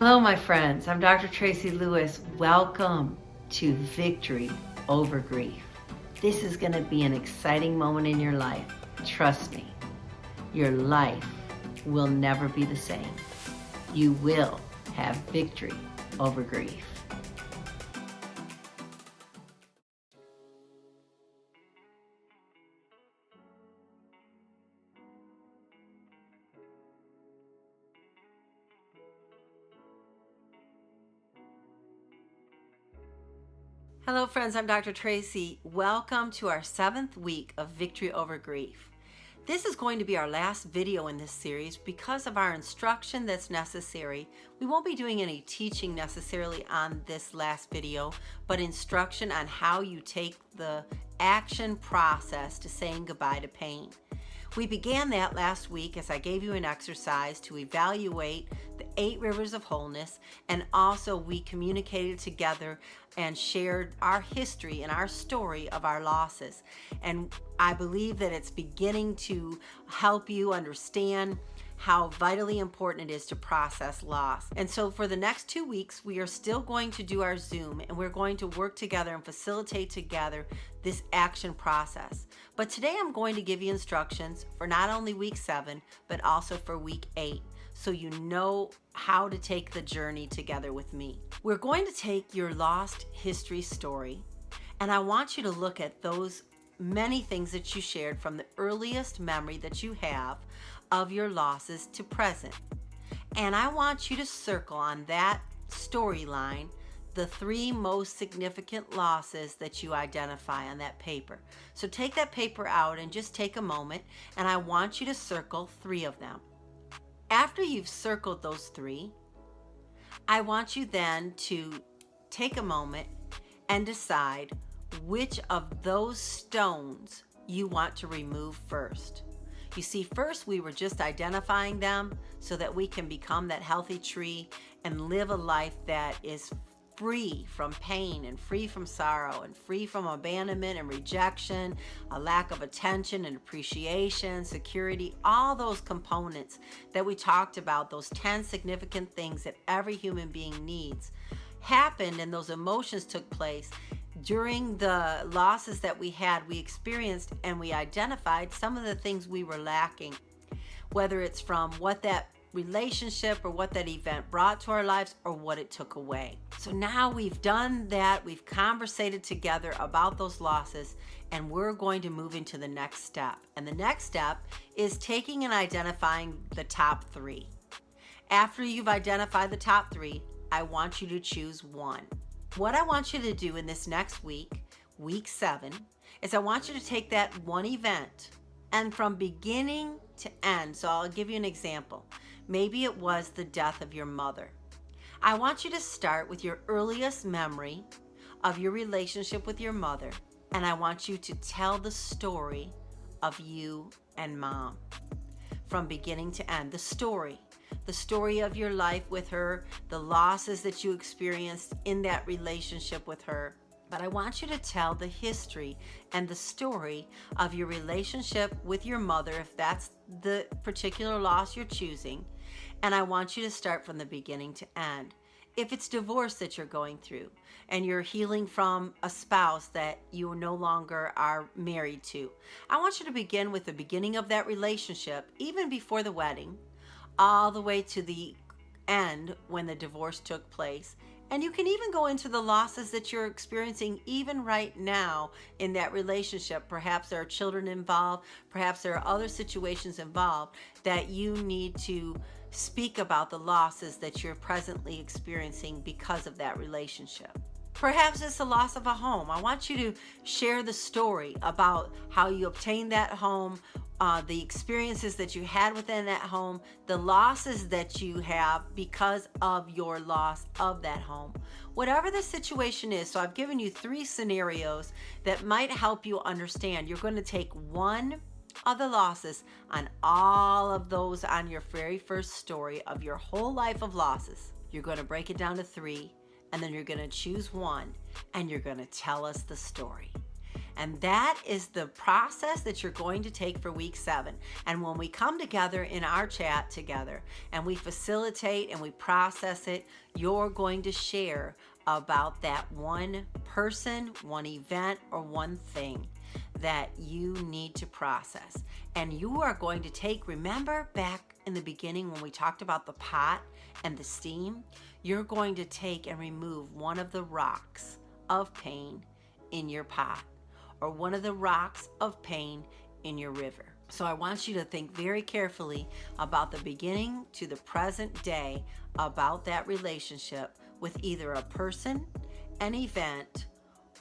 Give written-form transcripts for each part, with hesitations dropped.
Hello, my friends. I'm Dr. Tracy Lewis. Welcome to Victory Over Grief. This is going to be an exciting moment in your life. Trust me, your life will never be the same. You will have victory over grief. Hello, friends. I'm Dr. Tracy. Welcome to our 7th week of Victory Over Grief. This is going to be our last video in this series because of our instruction that's necessary. We won't be doing any teaching necessarily on this last video, but instruction on how you take the action process to saying goodbye to pain. We began that last week as I gave you an exercise to evaluate the 8 rivers of wholeness, and also we communicated together and shared our history and our story of our losses. And I believe that it's beginning to help you understand how vitally important it is to process loss. And so for the next 2 weeks, we are still going to do our Zoom, and we're going to work together and facilitate together this action process. But today I'm going to give you instructions for not only week 7, but also for week 8, so you know how to take the journey together with me. We're going to take your lost history story, and I want you to look at those many things that you shared from the earliest memory that you have of your losses to present. And I want you to circle on that storyline the 3 most significant losses that you identify on that paper. So take that paper out and just take a moment, and I want you to circle 3 of them. After you've circled those 3, I want you then to take a moment and decide which of those stones you want to remove first. You see, first we were just identifying them so that we can become that healthy tree and live a life that is free from pain and free from sorrow and free from abandonment and rejection, a lack of attention and appreciation, security, all those components that we talked about, those 10 significant things that every human being needs, happened, and those emotions took place during the losses that we had, we experienced, and we identified some of the things we were lacking, whether it's from what that relationship or what that event brought to our lives or what it took away. So now we've done that, we've conversated together about those losses, and we're going to move into the next step. And the next step is taking and identifying the top 3. After you've identified the top 3, I want you to choose one. What I want you to do in this next week, week 7, is I want you to take that one event and from beginning to end, so I'll give you an example. Maybe it was the death of your mother. I want you to start with your earliest memory of your relationship with your mother, and I want you to tell the story of you and Mom from beginning to end. The story of your life with her, the losses that you experienced in that relationship with her. But I want you to tell the history and the story of your relationship with your mother, if that's the particular loss you're choosing. And I want you to start from the beginning to end. If it's divorce that you're going through and you're healing from a spouse that you no longer are married to, I want you to begin with the beginning of that relationship, even before the wedding, all the way to the end when the divorce took place. And you can even go into the losses that you're experiencing even right now in that relationship. Perhaps there are children involved, perhaps there are other situations involved that you need to speak about the losses that you're presently experiencing because of that relationship. Perhaps it's the loss of a home. I want you to share the story about how you obtained that home, the experiences that you had within that home, the losses that you have because of your loss of that home. Whatever the situation is, so I've given you 3 scenarios that might help you understand. You're going to take one of the losses on all of those on your very first story of your whole life of losses. You're going to break it down to 3, and then you're going to choose one, and you're going to tell us the story. And that is the process that you're going to take for week 7. And when we come together in our chat together and we facilitate and we process it, you're going to share about that one person, one event, or one thing that you need to process. And you are going to take, remember back in the beginning when we talked about the pot and the steam, you're going to take and remove one of the rocks of pain in your pot, or one of the rocks of pain in your river. So I want you to think very carefully about the beginning to the present day about that relationship with either a person, an event,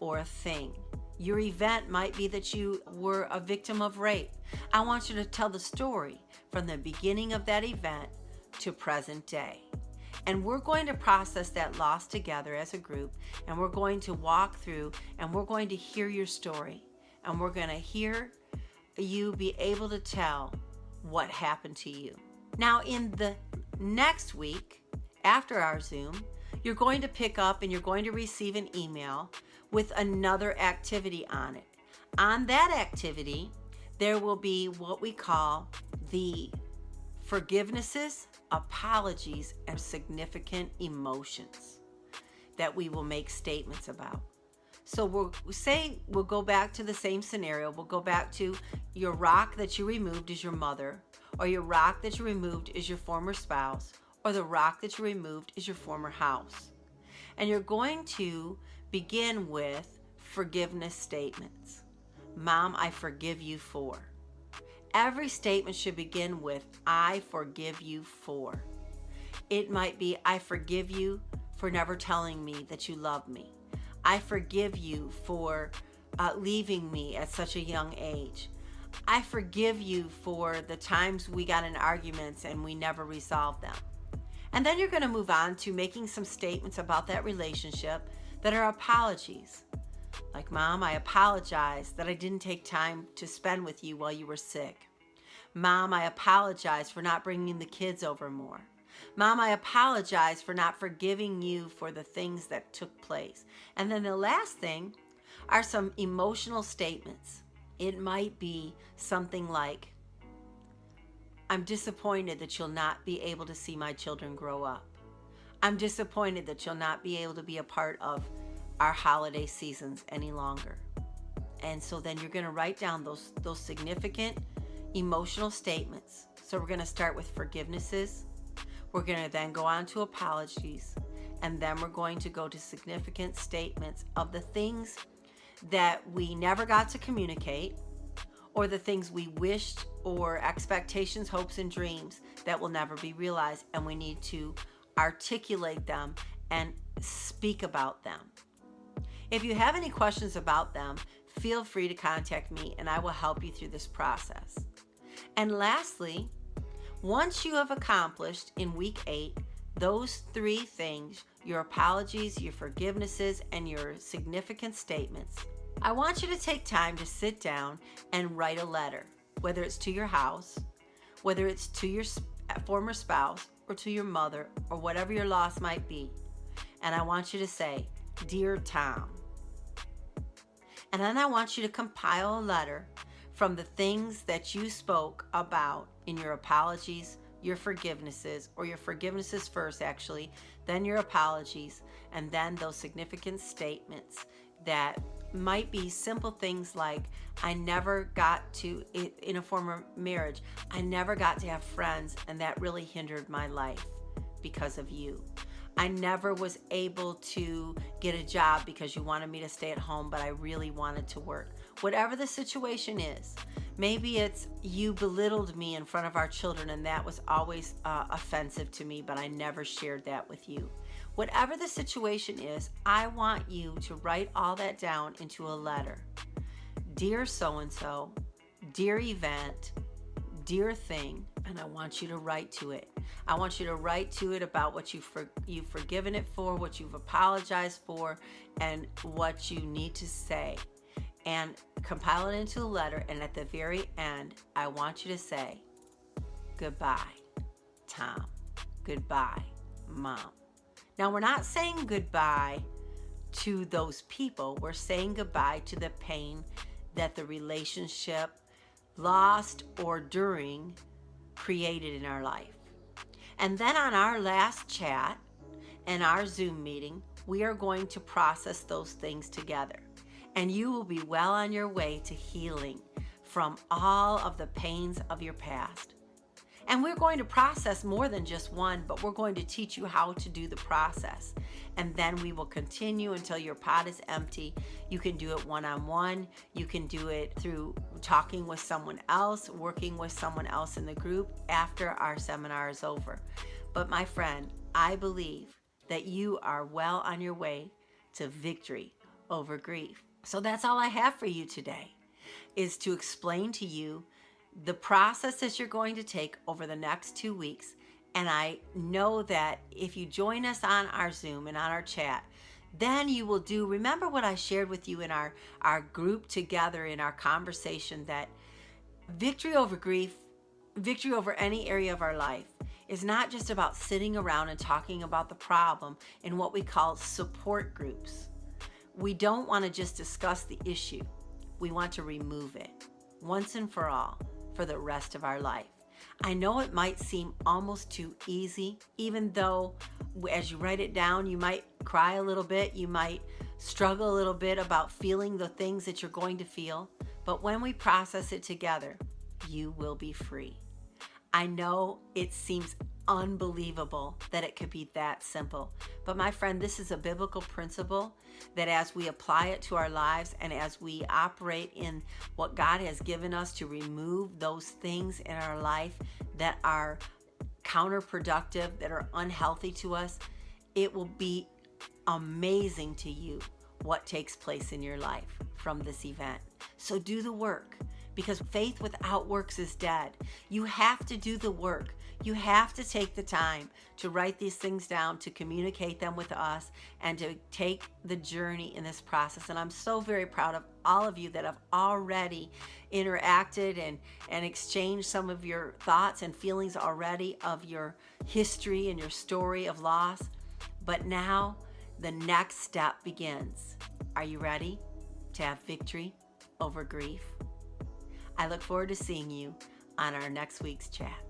or a thing. Your event might be that you were a victim of rape. I want you to tell the story from the beginning of that event to present day. And we're going to process that loss together as a group, and we're going to walk through and we're going to hear your story, and we're going to hear you be able to tell what happened to you. Now, in the next week, after our Zoom, you're going to pick up and you're going to receive an email with another activity on it. On that activity, there will be what we call the forgivenesses, apologies, and significant emotions that we will make statements about. So we'll go back to the same scenario. We'll go back to your rock that you removed is your mother, or your rock that you removed is your former spouse, or the rock that you removed is your former house. And you're going to begin with forgiveness statements. Mom, I forgive you for. Every statement should begin with, I forgive you for. It might be, I forgive you for never telling me that you love me. I forgive you for leaving me at such a young age. I forgive you for the times we got in arguments and we never resolved them. And then you're going to move on to making some statements about that relationship that are apologies. Like, Mom, I apologize that I didn't take time to spend with you while you were sick. Mom, I apologize for not bringing the kids over more. Mom, I apologize for not forgiving you for the things that took place. And then the last thing are some emotional statements. It might be something like, I'm disappointed that you'll not be able to see my children grow up. I'm disappointed that you'll not be able to be a part of our holiday seasons any longer. And so then you're going to write down those significant emotional statements. So we're going to start with forgivenesses. We're going to then go on to apologies. And then we're going to go to significant statements of the things that we never got to communicate, or the things we wished, or expectations, hopes, and dreams that will never be realized. And we need to articulate them and speak about them. If you have any questions about them, feel free to contact me and I will help you through this process. And lastly, once you have accomplished in week 8 those 3 things, your apologies, your forgivenesses, and your significant statements, I want you to take time to sit down and write a letter, whether it's to your house, whether it's to your former spouse, or to your mother, or whatever your loss might be. And I want you to say, Dear Tom. And then I want you to compile a letter from the things that you spoke about in your apologies, your forgivenesses, or your forgivenesses first actually, then your apologies, and then those significant statements that might be simple things like, I never got to, in a former marriage, I never got to have friends, and that really hindered my life because of you. I never was able to get a job because you wanted me to stay at home, but I really wanted to work. Whatever the situation is, maybe it's you belittled me in front of our children and that was always offensive to me, but I never shared that with you. Whatever the situation is, I want you to write all that down into a letter. Dear so-and-so, dear event, dear thing, and I want you to write to it. I want you to write to it about what you've forgiven it for, what you've apologized for, and what you need to say. And compile it into a letter, and at the very end, I want you to say, goodbye, Tom. Goodbye, Mom. Now, we're not saying goodbye to those people. We're saying goodbye to the pain that the relationship, lost or during, created in our life. And then on our last chat and our Zoom meeting, we are going to process those things together. And you will be well on your way to healing from all of the pains of your past. And we're going to process more than just one, but we're going to teach you how to do the process. And then we will continue until your pot is empty. You can do it one-on-one. You can do it through talking with someone else, working with someone else in the group after our seminar is over. But my friend, I believe that you are well on your way to victory over grief. So that's all I have for you today, is to explain to you the process that you're going to take over the next 2 weeks. And I know that if you join us on our Zoom and on our chat, then you will do, remember what I shared with you in our group together in our conversation, that victory over grief, victory over any area of our life, is not just about sitting around and talking about the problem in what we call support groups. We don't want to just discuss the issue. We want to remove it once and for all for the rest of our life. I know it might seem almost too easy, even though as you write it down, you might cry a little bit, you might struggle a little bit about feeling the things that you're going to feel. But when we process it together, you will be free. I know it seems unbelievable that it could be that simple. But my friend, this is a biblical principle that as we apply it to our lives and as we operate in what God has given us to remove those things in our life that are counterproductive, that are unhealthy to us, it will be amazing to you what takes place in your life from this event. So do the work, because faith without works is dead. You have to do the work. You have to take the time to write these things down, to communicate them with us, and to take the journey in this process. And I'm so very proud of all of you that have already interacted and exchanged some of your thoughts and feelings already of your history and your story of loss. But now the next step begins. Are you ready to have victory over grief? I look forward to seeing you on our next week's chat.